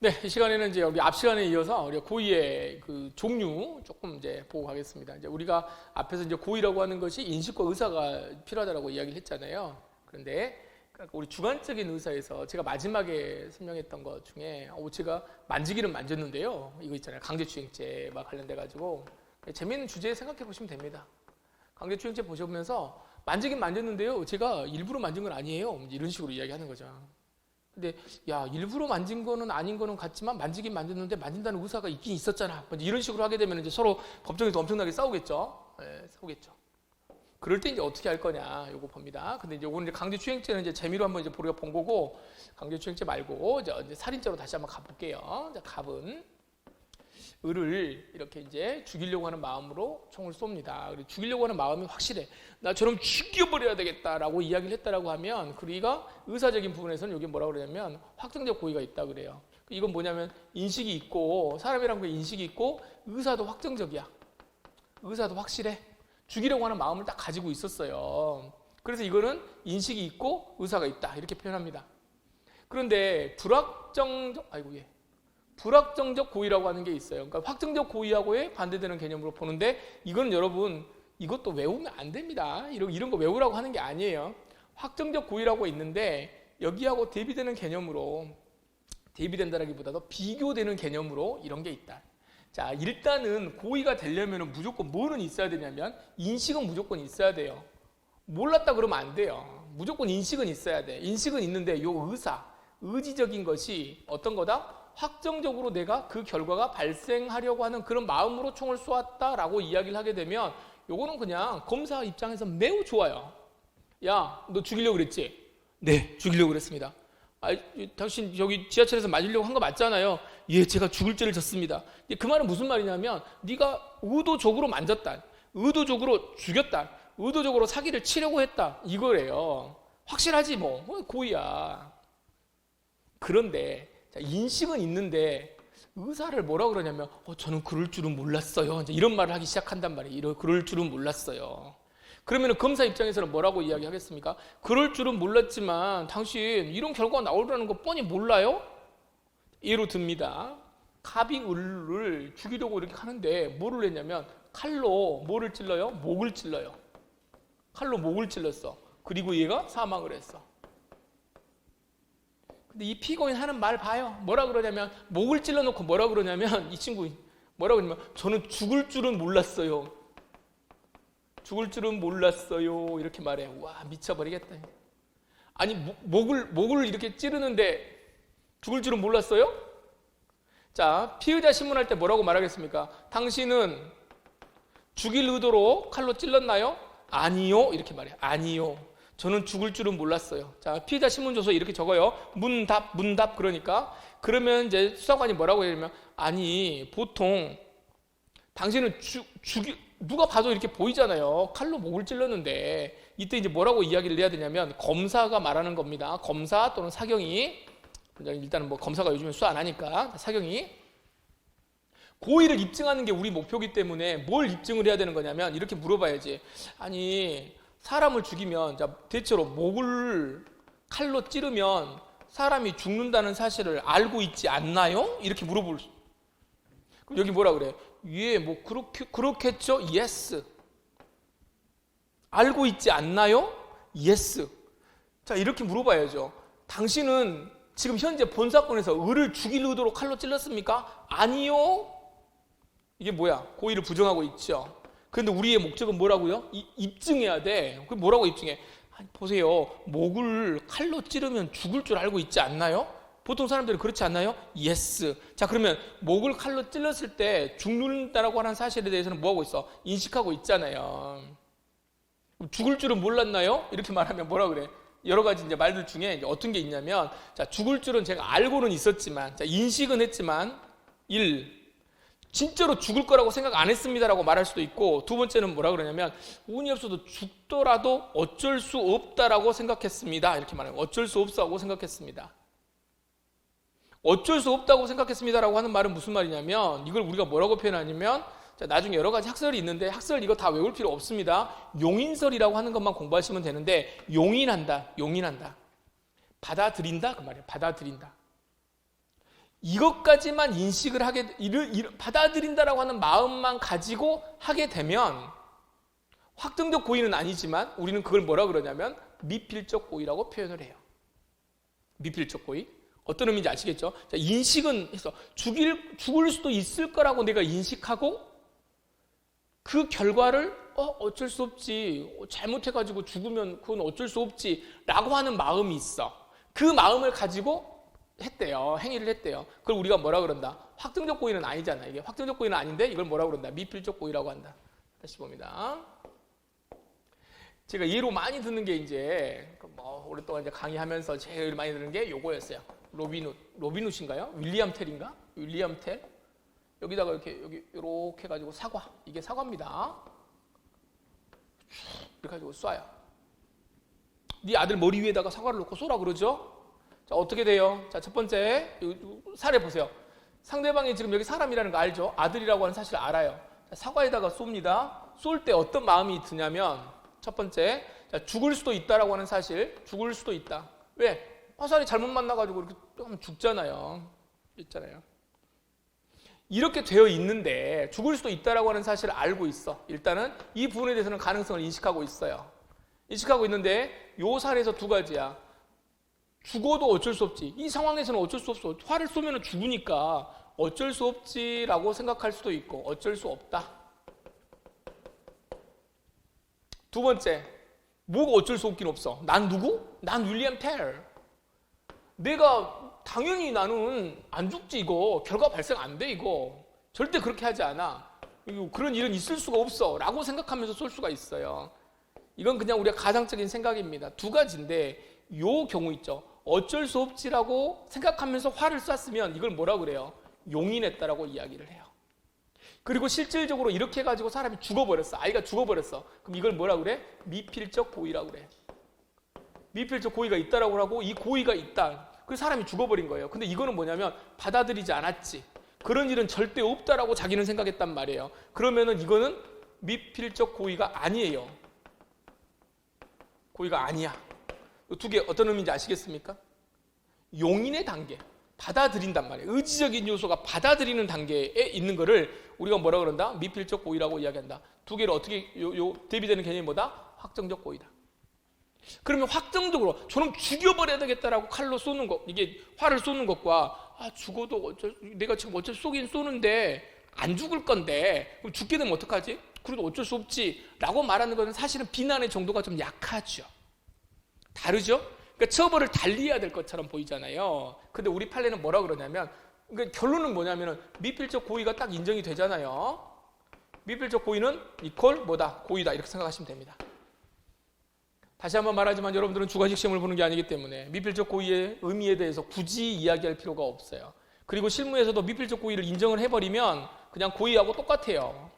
네, 이 시간에는 이제 우리 앞 시간에 이어서 우리가 고의의 그 종류 조금 이제 보고 가겠습니다. 이제 우리가 앞에서 이제 고의라고 하는 것이 인식과 의사가 필요하다라고 이야기를 했잖아요. 그런데 우리 주관적인 의사에서 제가 마지막에 설명했던 것 중에 제가 만지기는 만졌는데요. 이거 있잖아요. 강제추행죄와 관련돼 가지고 재미있는 주제 생각해 보시면 됩니다. 강제추행죄 보시면서 만지긴 만졌는데요. 제가 일부러 만진 건 아니에요. 이런 식으로 이야기하는 거죠. 근데 야, 일부러 만진 거는 아닌 거는 같지만 만지긴 만졌는데 만진다는 의사가 있긴 있었잖아. 이런 식으로 하게 되면 이제 서로 법정에서 엄청나게 싸우겠죠. 네, 싸우겠죠. 그럴 때 이제 어떻게 할 거냐, 요거 봅니다. 근데 이제 오늘 이제 강제추행죄는 이제 재미로 한번 이제 우리가 본 거고, 강제추행죄 말고 이제 살인죄로 다시 한번 가볼게요. 갑은 을을 이렇게 이제 죽이려고 하는 마음으로 총을 쏩니다. 죽이려고 하는 마음이 확실해. 나처럼 죽여버려야 되겠다라고 이야기를 했다라고 하면 우리가 의사적인 부분에서는 여기 뭐라고 그러냐면 확정적 고의가 있다 그래요. 이건 뭐냐면 인식이 있고 사람이란 게 인식이 있고 의사도 확정적이야. 의사도 확실해. 죽이려고 하는 마음을 딱 가지고 있었어요. 그래서 이거는 인식이 있고 의사가 있다 이렇게 표현합니다. 그런데 불확정적 고의라고 하는 게 있어요. 그러니까 확정적 고의하고의 반대되는 개념으로 보는데 이건 여러분 이것도 외우면 안 됩니다. 이런 거 외우라고 하는 게 아니에요. 확정적 고의라고 있는데 여기하고 대비되는 개념으로 대비된다라기보다도 비교되는 개념으로 이런 게 있다. 자, 일단은 고의가 되려면 무조건 뭐는 있어야 되냐면 인식은 무조건 있어야 돼요. 몰랐다 그러면 안 돼요. 무조건 인식은 있어야 돼. 인식은 있는데 요 의지적인 것이 어떤 거다? 확정적으로 내가 그 결과가 발생하려고 하는 그런 마음으로 총을 쏘았다라고 이야기를 하게 되면 요거는 그냥 검사 입장에서 매우 좋아요. 야, 너 죽이려고 그랬지? 네, 죽이려고 그랬습니다. 당신 여기 지하철에서 맞으려고 한 거 맞잖아요. 예, 제가 죽을 죄를 졌습니다. 그 말은 무슨 말이냐면 네가 의도적으로 만졌다, 의도적으로 죽였다, 의도적으로 사기를 치려고 했다 이거래요. 확실하지 뭐 고의야. 그런데 인식은 있는데 의사를 뭐라고 그러냐면 저는 그럴 줄은 몰랐어요. 이제 이런 말을 하기 시작한단 말이에요. 그럴 줄은 몰랐어요. 그러면 검사 입장에서는 뭐라고 이야기하겠습니까? 그럴 줄은 몰랐지만 당신 이런 결과가 나오려는 거 뻔히 몰라요? 예로 듭니다. 갑이 을을 죽이려고 이렇게 하는데 뭐를 했냐면 칼로 뭐를 찔러요? 목을 찔러요. 칼로 목을 찔렀어. 그리고 얘가 사망을 했어. 근데 이 피고인 하는 말 봐요. 뭐라 그러냐면 목을 찔러놓고 뭐라 그러냐면 이 친구 뭐라 그러냐면 저는 죽을 줄은 몰랐어요. 죽을 줄은 몰랐어요. 이렇게 말해. 와, 미쳐버리겠다. 아니 목을 이렇게 찌르는데 죽을 줄은 몰랐어요? 자, 피의자 신문할 때 뭐라고 말하겠습니까? 당신은 죽일 의도로 칼로 찔렀나요? 아니요. 이렇게 말해. 아니요. 저는 죽을 줄은 몰랐어요. 자, 피의자 신문조서 이렇게 적어요. 문답. 그러면 이제 수사관이 뭐라고 해냐면 아니 보통 당신은 누가 봐도 이렇게 보이잖아요. 칼로 목을 찔렀는데 이때 이제 뭐라고 이야기를 해야 되냐면 검사가 말하는 겁니다. 검사 또는 사경이, 일단은 뭐 검사가 요즘에 수사 안 하니까 사경이 고의를 입증하는 게 우리 목표이기 때문에 뭘 입증을 해야 되는 거냐면 이렇게 물어봐야지. 아니 사람을 죽이면 대체로 목을 칼로 찌르면 사람이 죽는다는 사실을 알고 있지 않나요? 이렇게 물어볼 수. 그럼 여기 뭐라 그래? 예, 뭐 그렇겠죠? Yes. 알고 있지 않나요? Yes. 자, 이렇게 물어봐야죠. 당신은 지금 현재 본 사건에서 을을 죽일 의도로 칼로 찔렀습니까? 아니요. 이게 뭐야? 고의를 부정하고 있죠. 그런데 우리의 목적은 뭐라고요? 입증해야 돼. 그럼 뭐라고 입증해? 아니, 보세요. 목을 칼로 찌르면 죽을 줄 알고 있지 않나요? 보통 사람들은 그렇지 않나요? 예스. 자, 그러면 목을 칼로 찔렀을 때 죽는다라고 하는 사실에 대해서는 뭐하고 있어? 인식하고 있잖아요. 죽을 줄은 몰랐나요? 이렇게 말하면 뭐라 그래? 여러 가지 이제 말들 중에 이제 어떤 게 있냐면, 자, 죽을 줄은 제가 알고는 있었지만, 자, 인식은 했지만, 진짜로 죽을 거라고 생각 안 했습니다라고 말할 수도 있고, 두 번째는 뭐라 그러냐면 운이 없어도 죽더라도 어쩔 수 없다라고 생각했습니다. 이렇게 말해요. 어쩔 수 없다고 생각했습니다. 어쩔 수 없다고 생각했습니다라고 하는 말은 무슨 말이냐면 이걸 우리가 뭐라고 표현하냐면 자, 나중에 여러 가지 학설이 있는데 학설 이거 다 외울 필요 없습니다. 용인설이라고 하는 것만 공부하시면 되는데 용인한다. 받아들인다 그 말이에요. 받아들인다. 이것까지만 인식을 받아들인다라고 하는 마음만 가지고 하게 되면 확정적 고의는 아니지만 우리는 그걸 뭐라 그러냐면 미필적 고의라고 표현을 해요. 미필적 고의. 어떤 의미인지 아시겠죠? 자, 인식은 해서 죽을 수도 있을 거라고 내가 인식하고 그 결과를 어쩔 수 없지. 잘못해가지고 죽으면 그건 어쩔 수 없지. 라고 하는 마음이 있어. 그 마음을 가지고 했대요. 행위를 했대요. 그걸 우리가 뭐라 그런다? 확정적 고의는 아니잖아. 이게 확정적 고의는 아닌데 이걸 뭐라 그런다? 미필적 고의라고 한다. 다시 봅니다. 제가 예로 많이 듣는 게 이제 오랫동안 이제 강의하면서 제일 많이 듣는 게 요거였어요. 로빈훗인가요? 윌리엄 텔인가? 윌리엄 텔. 여기다가 이렇게 해가지고 사과. 이게 사과입니다. 이렇게 가지고 쏴요. 네 아들 머리 위에다가 사과를 놓고 쏘라 그러죠? 자, 어떻게 돼요? 자, 첫 번째 사례 보세요. 상대방이 지금 여기 사람이라는 거 알죠? 아들이라고 하는 사실을 알아요. 자, 사과에다가 쏩니다. 쏠 때 어떤 마음이 드냐면 첫 번째, 자, 죽을 수도 있다라고 하는 사실, 죽을 수도 있다. 왜? 화살이 잘못 만나가지고 이렇게 좀 죽잖아요. 있잖아요. 이렇게 되어 있는데 죽을 수도 있다라고 하는 사실을 알고 있어. 일단은 이 부분에 대해서는 가능성을 인식하고 있어요. 인식하고 있는데 요 사례에서 두 가지야. 죽어도 어쩔 수 없지. 이 상황에서는 어쩔 수 없어. 화를 쏘면 죽으니까 어쩔 수 없지라고 생각할 수도 있고 어쩔 수 없다. 두 번째, 뭐가 어쩔 수 없긴 없어. 난 누구? 난 윌리엄 텔. 내가 당연히 나는 안 죽지 이거. 결과 발생 안 돼 이거. 절대 그렇게 하지 않아. 그런 일은 있을 수가 없어 라고 생각하면서 쏠 수가 있어요. 이건 그냥 우리가 가상적인 생각입니다. 두 가지인데 요 경우 있죠. 어쩔 수 없지라고 생각하면서 화를 쐈으면 이걸 뭐라 그래요? 용인했다라고 이야기를 해요. 그리고 실질적으로 이렇게 해가지고 사람이 죽어버렸어. 아이가 죽어버렸어. 그럼 이걸 뭐라 그래? 미필적 고의라고 그래. 미필적 고의가 있다라고 하고 이 고의가 있다. 그래서 사람이 죽어버린 거예요. 근데 이거는 뭐냐면 받아들이지 않았지. 그런 일은 절대 없다라고 자기는 생각했단 말이에요. 그러면은 이거는 미필적 고의가 아니에요. 고의가 아니야. 두 개 어떤 의미인지 아시겠습니까? 용인의 단계. 받아들인단 말이에요. 의지적인 요소가 받아들이는 단계에 있는 거를 우리가 뭐라 그런다? 미필적 고의라고 이야기한다. 두 개를 어떻게 대비되는 개념이 뭐다? 확정적 고의다. 그러면 확정적으로 저는 죽여버려야 되겠다라고 칼로 쏘는 것, 이게 화를 쏘는 것과 죽어도 내가 지금 어쩔 수 쏘긴 쏘는데 안 죽을 건데 그럼 죽게 되면 어떡하지? 그래도 어쩔 수 없지 라고 말하는 것은 사실은 비난의 정도가 좀 약하죠. 다르죠? 그러니까 처벌을 달리해야 될 것처럼 보이잖아요. 근데 우리 판례는 뭐라 그러냐면 그러니까 결론은 뭐냐면은 미필적 고의가 딱 인정이 되잖아요. 미필적 고의는 이퀄 뭐다? 고의다 이렇게 생각하시면 됩니다. 다시 한번 말하지만 여러분들은 주관식 시험을 보는 게 아니기 때문에 미필적 고의의 의미에 대해서 굳이 이야기할 필요가 없어요. 그리고 실무에서도 미필적 고의를 인정을 해버리면 그냥 고의하고 똑같아요.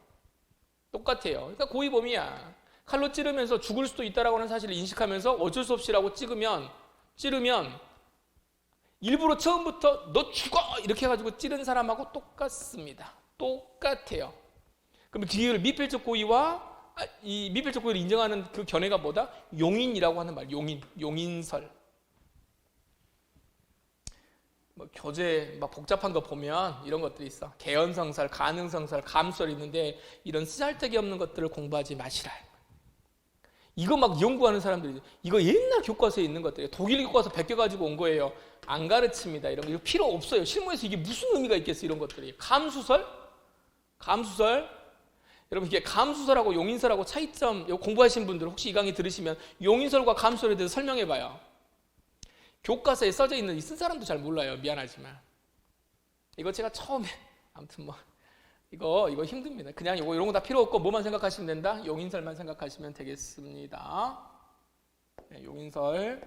그러니까 고의범이야. 칼로 찌르면서 죽을 수도 있다라고 하는 사실을 인식하면서 어쩔 수 없이라고 찌르면 일부러 처음부터 너 죽어 이렇게 해가지고 찌른 사람하고 똑같습니다. 똑같아요. 그럼 뒤를 미필적 고의와 이 미필적 고의를 인정하는 그 견해가 뭐다? 용인이라고 하는 말. 용인설. 교재 복잡한 거 보면 이런 것들이 있어. 개연성설, 가능성설, 감설이 있는데 이런 쓰잘데기 없는 것들을 공부하지 마시라. 이거 막 연구하는 사람들이 이거 옛날 교과서에 있는 것들이에요. 독일 교과서 베껴가지고 온 거예요. 안 가르칩니다. 이런 거 이거 필요 없어요. 실무에서 이게 무슨 의미가 있겠어 이런 것들이. 감수설. 여러분 이게 감수설하고 용인설하고 차이점 공부하신 분들 혹시 이 강의 들으시면 용인설과 감수설에 대해서 설명해봐요. 교과서에 써져 있는 쓴 사람도 잘 몰라요. 미안하지만 이거 제가 처음에 아무튼 이거 힘듭니다. 그냥 이런 거 다 필요 없고 뭐만 생각하시면 된다? 용인설만 생각하시면 되겠습니다. 네, 용인설.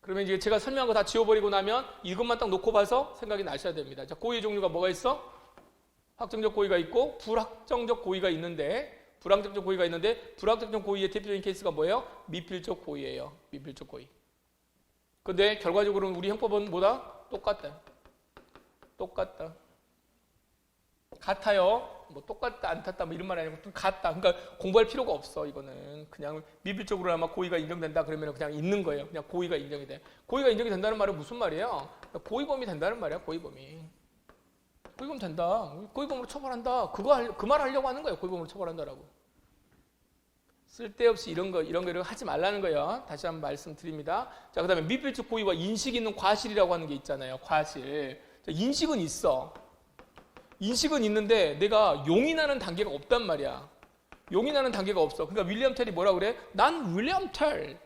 그러면 이제 제가 설명한 거 다 지워버리고 나면 이것만 딱 놓고 봐서 생각이 나셔야 됩니다. 자, 고의의 종류가 뭐가 있어? 확정적 고의가 있고 불확정적 고의가 있는데 불확정적 고의의 대표적인 케이스가 뭐예요? 미필적 고의예요. 미필적 고의. 근데 결과적으로는 우리 형법은 뭐다? 똑같다. 같아요. 뭐 똑같다, 안 탔다, 뭐 이런 말이 아니고 같다. 그러니까 공부할 필요가 없어. 이거는 그냥 미필적으로 아마 고의가 인정된다 그러면 그냥 있는 거예요. 그냥 고의가 인정이 돼. 고의가 인정이 된다는 말은 무슨 말이에요? 고의범이 된다는 말이야. 고의범이. 고의범 된다. 고의범으로 처벌한다. 그 말 하려고 하는 거예요. 고의범으로 처벌한다라고. 쓸데없이 이런 거 하지 말라는 거예요. 다시 한번 말씀드립니다. 자, 그다음에 미필적 고의와 인식 있는 과실이라고 하는 게 있잖아요. 과실. 자, 인식은 있어. 인식은 있는데 내가 용인하는 단계가 없단 말이야. 용인하는 단계가 없어. 그러니까 윌리엄 텔이 뭐라 그래? 난 윌리엄 텔.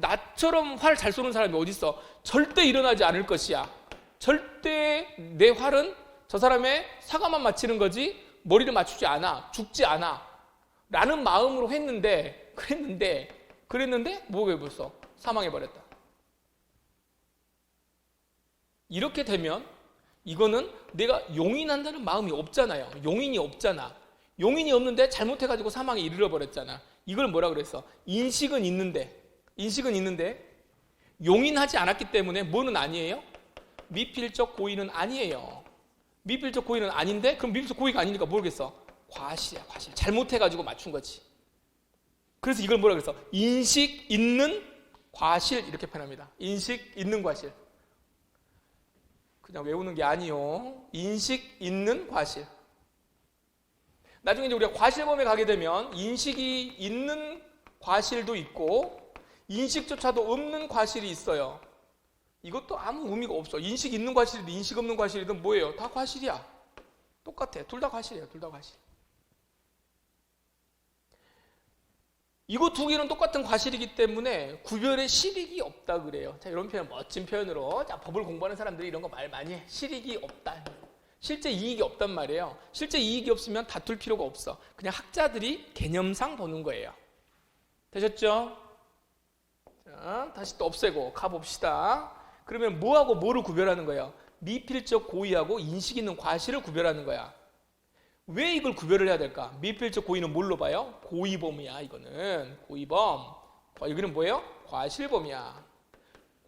나처럼 활 잘 쏘는 사람이 어딨어? 절대 일어나지 않을 것이야. 절대 내 활은 저 사람의 사과만 맞히는 거지 머리를 맞추지 않아. 죽지 않아. 라는 마음으로 그랬는데 뭐가 벌써 사망해버렸다. 이렇게 되면 이거는 내가 용인한다는 마음이 없잖아요. 용인이 없잖아. 용인이 없는데 잘못해가지고 사망에 이르러버렸잖아. 이걸 뭐라 그랬어? 인식은 있는데 용인하지 않았기 때문에 뭐는 아니에요? 미필적 고의는 아니에요. 미필적 고의는 아닌데 그럼 미필적 고의가 아니니까 모르겠어. 과실이야, 과실. 잘못해가지고 맞춘 거지. 그래서 이걸 뭐라 그랬어? 인식 있는 과실 이렇게 표현합니다. 인식 있는 과실. 그냥 외우는 게 아니요. 인식 있는 과실. 나중에 이제 우리가 과실범에 가게 되면 인식이 있는 과실도 있고 인식조차도 없는 과실이 있어요. 이것도 아무 의미가 없어. 인식 있는 과실이든 인식 없는 과실이든 뭐예요? 다 과실이야. 똑같아. 둘 다 과실이에요. 둘 다 과실. 이거 두 개는 똑같은 과실이기 때문에 구별의 실익이 없다 그래요. 자, 이런 표현, 멋진 표현으로. 자, 법을 공부하는 사람들이 이런 거 말 많이 해. 실익이 없다. 실제 이익이 없단 말이에요. 실제 이익이 없으면 다툴 필요가 없어. 그냥 학자들이 개념상 보는 거예요. 되셨죠? 자, 다시 또 없애고 가봅시다. 그러면 뭐하고 뭐를 구별하는 거예요? 미필적 고의하고 인식 있는 과실을 구별하는 거야. 왜 이걸 구별을 해야 될까? 미필적 고의는 뭘로 봐요? 고의범이야. 이거는 고의범. 여기는 뭐예요? 과실범이야.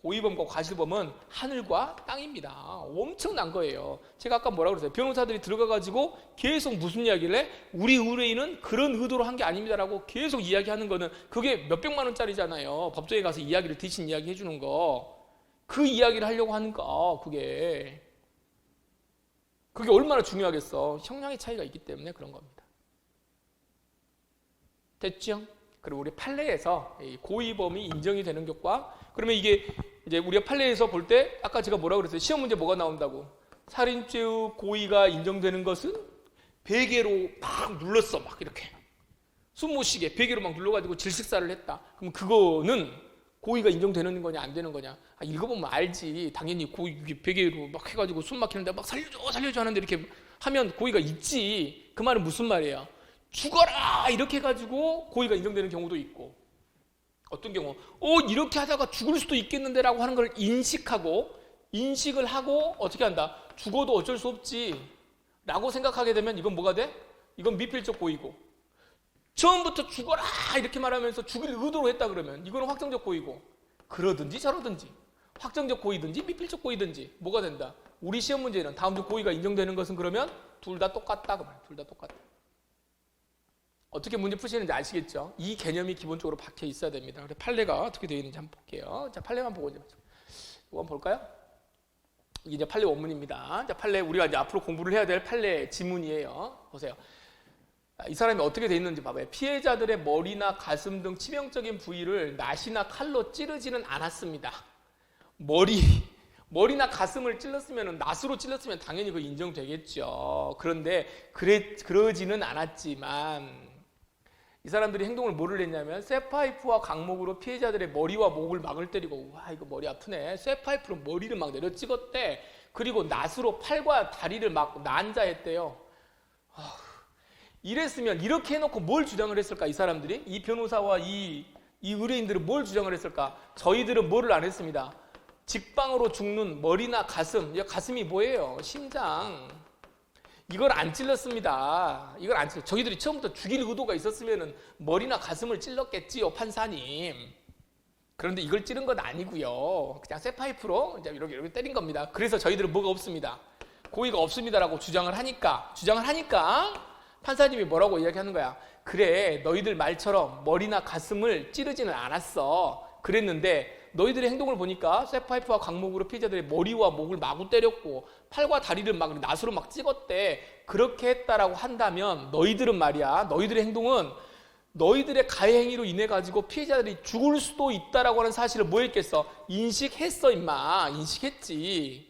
고의범과 과실범은 하늘과 땅입니다. 엄청난 거예요. 제가 아까 뭐라고 그랬어요? 변호사들이 들어가가지고 계속 무슨 이야기를 해? 우리 의뢰인은 그런 의도로 한 게 아닙니다라고 계속 이야기하는 거는 그게 몇백만 원짜리잖아요. 법정에 가서 이야기를 대신 이야기 해주는 거. 그 이야기를 하려고 하는 거. 그게 얼마나 중요하겠어. 형량의 차이가 있기 때문에 그런 겁니다. 됐죠? 그리고 우리 판례에서 고의범이 인정이 되는 것과 그러면 이게 이제 우리가 판례에서 볼 때 아까 제가 뭐라고 그랬어요? 시험 문제 뭐가 나온다고? 살인죄의 고의가 인정되는 것은 베개로 막 눌렀어. 막 이렇게 숨 못 쉬게 베개로 막 눌러가지고 질식사를 했다. 그럼 그거는 고의가 인정되는 거냐 안 되는 거냐? 읽어보면 알지. 당연히 베개로 막 해가지고 숨 막히는데 막 살려줘 하는데 이렇게 하면 고의가 있지. 그 말은 무슨 말이에요? 죽어라 이렇게 해가지고 고의가 인정되는 경우도 있고 어떤 경우 이렇게 하다가 죽을 수도 있겠는데 라고 하는 걸 인식을 하고 어떻게 한다? 죽어도 어쩔 수 없지 라고 생각하게 되면 이건 뭐가 돼? 이건 미필적 고의고 처음부터 죽어라 이렇게 말하면서 죽일 의도로 했다 그러면 이거는 확정적 고의고 그러든지 저러든지 확정적 고의든지 미필적 고의든지 뭐가 된다? 우리 시험 문제는 다음 주 고의가 인정되는 것은 그러면 둘 다 똑같다 그 말이야. 둘 다 똑같다. 어떻게 문제 푸시는지 아시겠죠? 이 개념이 기본적으로 박혀 있어야 됩니다. 그래서 판례가 어떻게 되어 있는지 한번 볼게요. 자, 판례만 보고 이제 이거 한번 볼까요? 이게 이제 판례 원문입니다. 자, 판례 우리가 이제 앞으로 공부를 해야 될 판례 지문이에요. 보세요. 이 사람이 어떻게 되어 있는지 봐봐요. 피해자들의 머리나 가슴 등 치명적인 부위를 낫이나 칼로 찌르지는 않았습니다. 머리나 가슴을 찔렀으면 낫으로 찔렀으면 당연히 그 인정되겠죠. 그런데 그러지는 않았지만 이 사람들이 행동을 뭐를 했냐면 쇠파이프와 강목으로 피해자들의 머리와 목을 막을 때리고 와 이거 머리 아프네. 쇠파이프로 머리를 막 내려 찍었대. 그리고 낫으로 팔과 다리를 막 난자했대요. 이랬으면 이렇게 해놓고 뭘 주장을 했을까 이 사람들이? 이 변호사와 이 의뢰인들은 뭘 주장을 했을까? 저희들은 뭐를 안 했습니다. 직방으로 죽는 머리나 가슴, 가슴이 뭐예요? 심장. 이걸 안 찔렀습니다. 이걸 안 찔렀. 저희들이 처음부터 죽일 의도가 있었으면 머리나 가슴을 찔렀겠지요, 판사님. 그런데 이걸 찌른 건 아니고요. 그냥 쇠파이프로 이제 이렇게 때린 겁니다. 그래서 저희들은 뭐가 없습니다. 고의가 없습니다라고 주장을 하니까 판사님이 뭐라고 이야기하는 거야? 그래, 너희들 말처럼 머리나 가슴을 찌르지는 않았어. 그랬는데 너희들의 행동을 보니까 쇠파이프와 강목으로 피해자들의 머리와 목을 마구 때렸고 팔과 다리를 막 낫으로 막 찍었대. 그렇게 했다라고 한다면 너희들은 말이야, 너희들의 행동은 너희들의 가해 행위로 인해 가지고 피해자들이 죽을 수도 있다라고 하는 사실을 뭐 했겠어? 인식했어, 임마. 인식했지.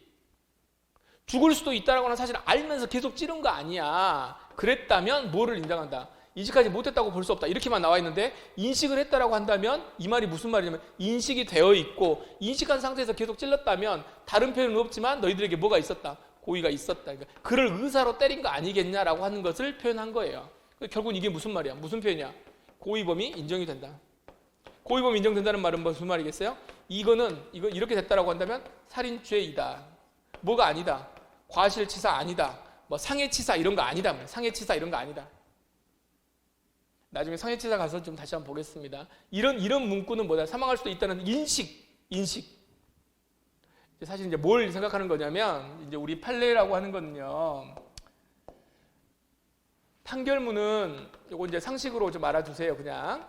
죽을 수도 있다라고 하는 사실을 알면서 계속 찌른 거 아니야. 그랬다면 뭐를 인정한다? 인식하지 못했다고 볼 수 없다. 이렇게만 나와 있는데 인식을 했다라고 한다면 이 말이 무슨 말이냐면 인식이 되어 있고 인식한 상태에서 계속 찔렀다면 다른 표현은 없지만 너희들에게 뭐가 있었다? 고의가 있었다. 그러니까 그를 의사로 때린 거 아니겠냐라고 하는 것을 표현한 거예요. 결국은 이게 무슨 말이야? 무슨 표현이야? 고의범이 인정이 된다. 고의범이 인정된다는 말은 무슨 말이겠어요? 이거 이렇게 됐다라고 한다면 살인죄이다. 뭐가 아니다. 과실치사 아니다. 뭐 상해치사 이런 거 아니다. 상해치사 이런 거 아니다. 나중에 상해치사 가서 좀 다시 한번 보겠습니다. 이런 문구는 뭐다? 사망할 수도 있다는 인식. 사실 이제 뭘 생각하는 거냐면 이제 우리 판례라고 하는 거는요. 판결문은 이거 이제 상식으로 좀 알아두세요. 그냥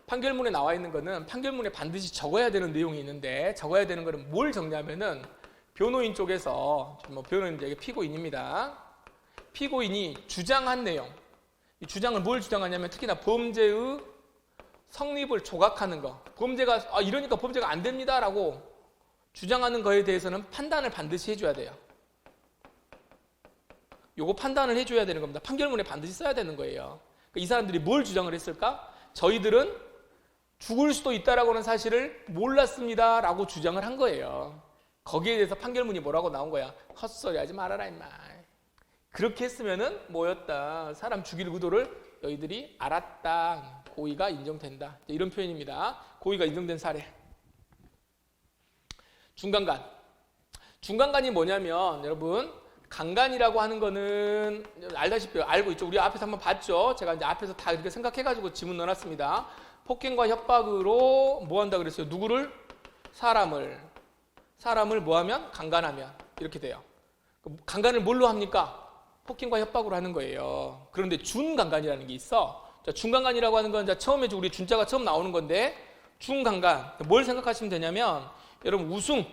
판결문에 나와 있는 거는 판결문에 반드시 적어야 되는 내용이 있는데 적어야 되는 거는 뭘 적냐면은 변호인 쪽에서 변호인 이제 피고인입니다. 피고인이 주장한 내용. 이 주장을 뭘 주장하냐면 특히나 범죄의 성립을 조각하는 거. 범죄가 이러니까 범죄가 안 됩니다라고 주장하는 거에 대해서는 판단을 반드시 해줘야 돼요. 요거 판단을 해줘야 되는 겁니다. 판결문에 반드시 써야 되는 거예요. 그러니까 이 사람들이 뭘 주장을 했을까? 저희들은 죽을 수도 있다라고 하는 사실을 몰랐습니다라고 주장을 한 거예요. 거기에 대해서 판결문이 뭐라고 나온 거야? 헛소리 하지 말아라 임마. 그렇게 했으면은 뭐였다? 사람 죽일 의도를 너희들이 알았다. 고의가 인정된다. 이런 표현입니다. 고의가 인정된 사례. 중간간. 중간간이 뭐냐면 여러분 강간이라고 하는 거는 알다시피 알고 있죠. 우리 앞에서 한번 봤죠. 제가 이제 앞에서 다 이렇게 생각해가지고 지문 넣어놨습니다. 폭행과 협박으로 뭐 한다 그랬어요? 누구를? 사람을 뭐 하면? 강간하면 이렇게 돼요. 강간을 뭘로 합니까? 폭행과 협박으로 하는 거예요. 그런데 준강간이라는 게 있어. 자, 준강간이라고 하는 건 처음에 우리 준자가 처음 나오는 건데 준강간 뭘 생각하시면 되냐면 여러분 우승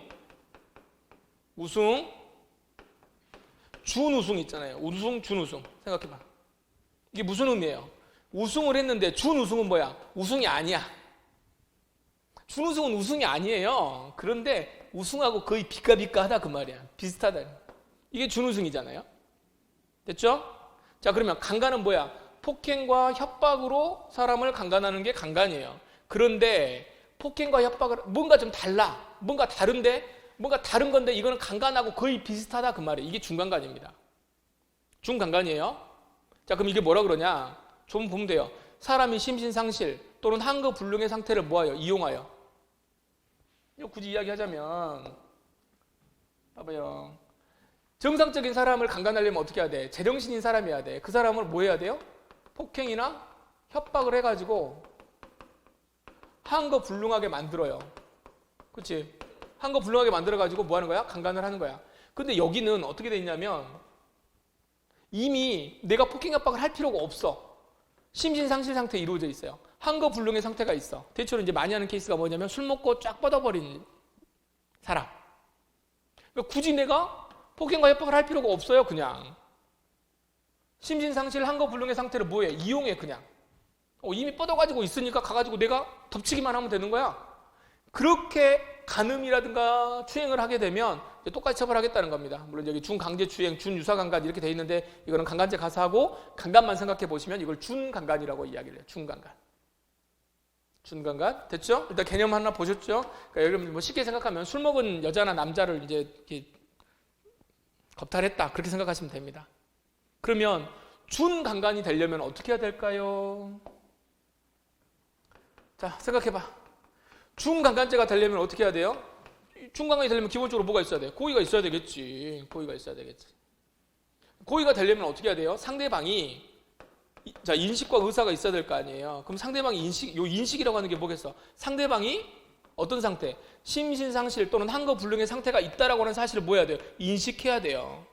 준우승 있잖아요. 우승 준우승 생각해봐. 이게 무슨 의미예요? 우승을 했는데 준우승은 뭐야? 우승이 아니야. 준우승은 우승이 아니에요. 그런데 우승하고 거의 비까비까하다 그 말이야. 비슷하다. 이게 준우승이잖아요. 됐죠? 자, 그러면 강간은 뭐야? 폭행과 협박으로 사람을 강간하는 게 강간이에요. 그런데 폭행과 협박을 뭔가 좀 달라. 뭔가 다른 건데 이거는 강간하고 거의 비슷하다 그 말이에요. 이게 중강간입니다. 중강간이에요. 자, 그럼 이게 뭐라 그러냐? 좀 보면 돼요. 사람이 심신상실 또는 한거불능의 상태를 뭐하여? 이용하여. 이거 굳이 이야기하자면 봐봐요. 정상적인 사람을 강간하려면 어떻게 해야 돼? 제정신인 사람이어야 돼. 그 사람을 뭐 해야 돼요? 폭행이나 협박을 해가지고 한거불능하게 만들어요. 그렇지? 한거불능하게 만들어가지고 뭐 하는 거야? 강간을 하는 거야. 근데 여기는 어떻게 돼 있냐면 이미 내가 폭행 협박을 할 필요가 없어. 심신상실 상태에 이루어져 있어요. 한거불능의 상태가 있어. 대체로 이제 많이 하는 케이스가 뭐냐면 술 먹고 쫙 뻗어버린 사람. 그러니까 굳이 내가 폭행과 협박을 할 필요가 없어요. 그냥 심신상실 한거불능의 상태를 뭐해? 이용해 그냥. 이미 뻗어가지고 있으니까 가가지고 내가 덮치기만 하면 되는 거야. 그렇게 간음이라든가 추행을 하게 되면 똑같이 처벌하겠다는 겁니다. 물론 여기 준강제추행, 준유사강간 이렇게 돼 있는데 이거는 강간죄 가사하고 강간만 생각해 보시면 이걸 준강간이라고 이야기를 해요. 준강간. 준강간 됐죠? 일단 개념 하나 보셨죠? 그러니까 여러분 뭐 쉽게 생각하면 술 먹은 여자나 남자를 이제 이렇게 겁탈했다 그렇게 생각하시면 됩니다. 그러면 준강간이 되려면 어떻게 해야 될까요? 자, 생각해봐. 준강간죄가 되려면 어떻게 해야 돼요? 준강간이 되려면 기본적으로 뭐가 있어야 돼? 고의가 있어야 되겠지. 고의가 되려면 어떻게 해야 돼요? 상대방이 자, 인식과 의사가 있어야 될 거 아니에요. 그럼 상대방이 인식이라고 하는 게 뭐겠어? 상대방이 어떤 상태? 심신상실 또는 한거불능의 상태가 있다라고 하는 사실을 뭐 해야 돼요? 인식해야 돼요.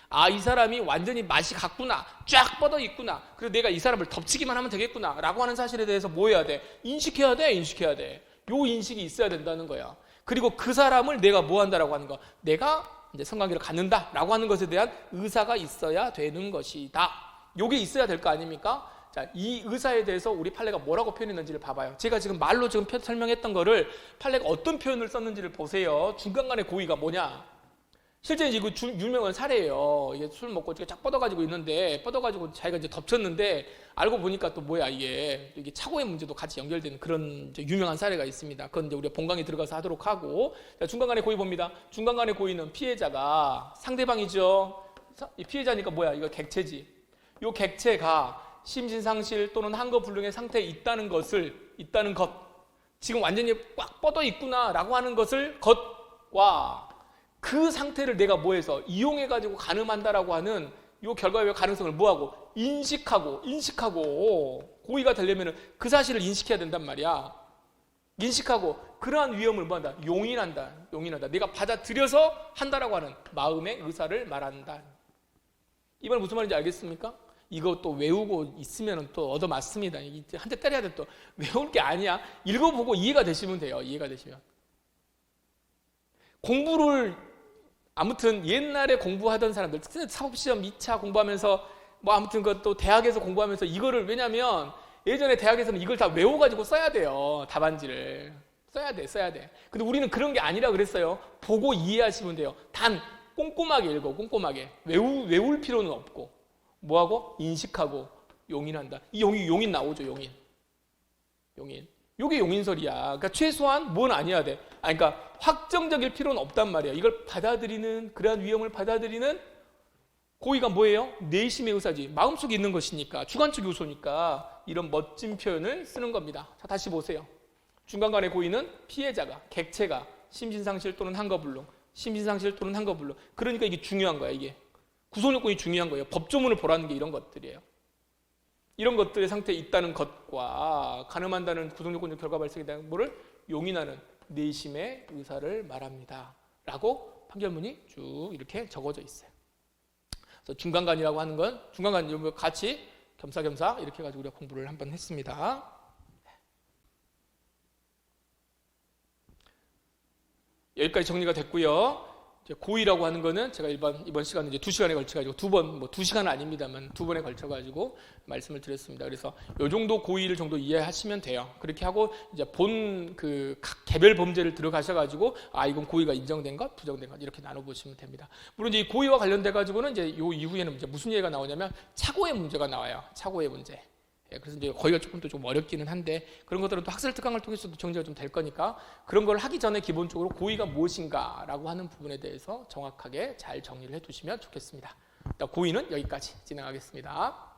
아, 이 사람이 완전히 맛이 갔구나, 쫙 뻗어 있구나, 그래서 내가 이 사람을 덮치기만 하면 되겠구나 라고 하는 사실에 대해서 뭐 해야 돼? 인식해야 돼. 요 인식이 있어야 된다는 거야. 그리고 그 사람을 내가 뭐 한다라고 하는 거, 내가 이제 성관계를 갖는다 라고 하는 것에 대한 의사가 있어야 되는 것이다. 요게 있어야 될 거 아닙니까? 자, 이 의사에 대해서 우리 판례가 뭐라고 표현했는지를 봐봐요. 제가 지금 말로 지금 설명했던 거를 판례가 어떤 표현을 썼는지를 보세요. 중간간의 고의가 뭐냐? 실제 이거 유명한 사례예요. 이게 술 먹고 이렇게 쫙 뻗어가지고 있는데, 뻗어가지고 자기가 이제 덮쳤는데, 알고 보니까 또 뭐야, 이게 착오의 문제도 같이 연결되는 그런 이제 유명한 사례가 있습니다. 그건 이제 우리가 본강에 들어가서 하도록 하고, 자, 중간간의 고의 봅니다. 중간간의 고의는 피해자가 상대방이죠. 이 피해자니까 뭐야, 이거 객체지. 요 객체가 심신상실 또는 한거불능의 상태에 있다는 것, 지금 완전히 꽉 뻗어 있구나라고 하는 것을 것과 그 상태를 내가 뭐해서 이용해가지고 가늠한다라고 하는 이 결과의 가능성을 뭐하고 인식하고 고의가 되려면 그 사실을 인식해야 된단 말이야. 인식하고 그러한 위험을 뭐한다? 용인한다. 내가 받아들여서 한다라고 하는 마음의 의사를 말한다. 이 말 무슨 말인지 알겠습니까? 이거 또 외우고 있으면 또 얻어맞습니다. 한 대 때려야 돼. 또 외울 게 아니야. 읽어보고 이해가 되시면 돼요. 공부를 아무튼 옛날에 공부하던 사람들, 사법시험 2차 공부하면서 뭐 아무튼 그것도 대학에서 공부하면서 이거를, 왜냐면 예전에 대학에서는 이걸 다 외워가지고 써야 돼요. 답안지를 써야 돼. 근데 우리는 그런 게 아니라 그랬어요. 보고 이해하시면 돼요. 단 꼼꼼하게 읽어. 외울 필요는 없고 뭐하고 인식하고 용인한다. 이 용인 나오죠. 용인. 요게 용인설이야. 그러니까 최소한 뭔 아니어야 돼. 그러니까 확정적일 필요는 없단 말이야. 이걸 받아들이는, 그러한 위험을 받아들이는 고의가 뭐예요? 내심의 의사지. 마음속에 있는 것이니까, 주관적 요소니까 이런 멋진 표현을 쓰는 겁니다. 자, 다시 보세요. 중간간의 고의는 피해자가, 객체가 심신상실 또는 한거불능, 그러니까 이게 중요한 거야. 이게 구속요건이 중요한 거예요. 법조문을 보라는 게 이런 것들이에요. 이런 것들의 상태에 있다는 것과 가늠한다는 구속요건적 결과 발생에 대한 뭐를 용인하는 내심의 의사를 말합니다 라고 판결문이 쭉 이렇게 적어져 있어요. 그래서 중간간이라고 하는 건, 중간간 같이 겸사겸사 이렇게 해가지고 우리가 공부를 한번 했습니다. 여기까지 정리가 됐고요. 고의라고 하는 거는 제가 이번 시간에 이제 2시간에 걸쳐가지고 2시간은 아닙니다만 2번에 걸쳐가지고 말씀을 드렸습니다. 그래서 요 정도 고의를 정도 이해하시면 돼요. 그렇게 하고 이제 본 그 각 개별 범죄를 들어가셔가지고 이건 고의가 인정된 것, 부정된 것 이렇게 나눠보시면 됩니다. 물론 이제 이 고의와 관련돼가지고는 이제 요 이후에는 이제 무슨 얘기가 나오냐면 착오의 문제가 나와요. 착오의 문제. 그래서 이제 거기가 조금 더 좀 어렵기는 한데 그런 것들은 또 학술 특강을 통해서도 정리가 좀 될 거니까 그런 걸 하기 전에 기본적으로 고의가 무엇인가라고 하는 부분에 대해서 정확하게 잘 정리를 해두시면 좋겠습니다. 고의는 여기까지 진행하겠습니다.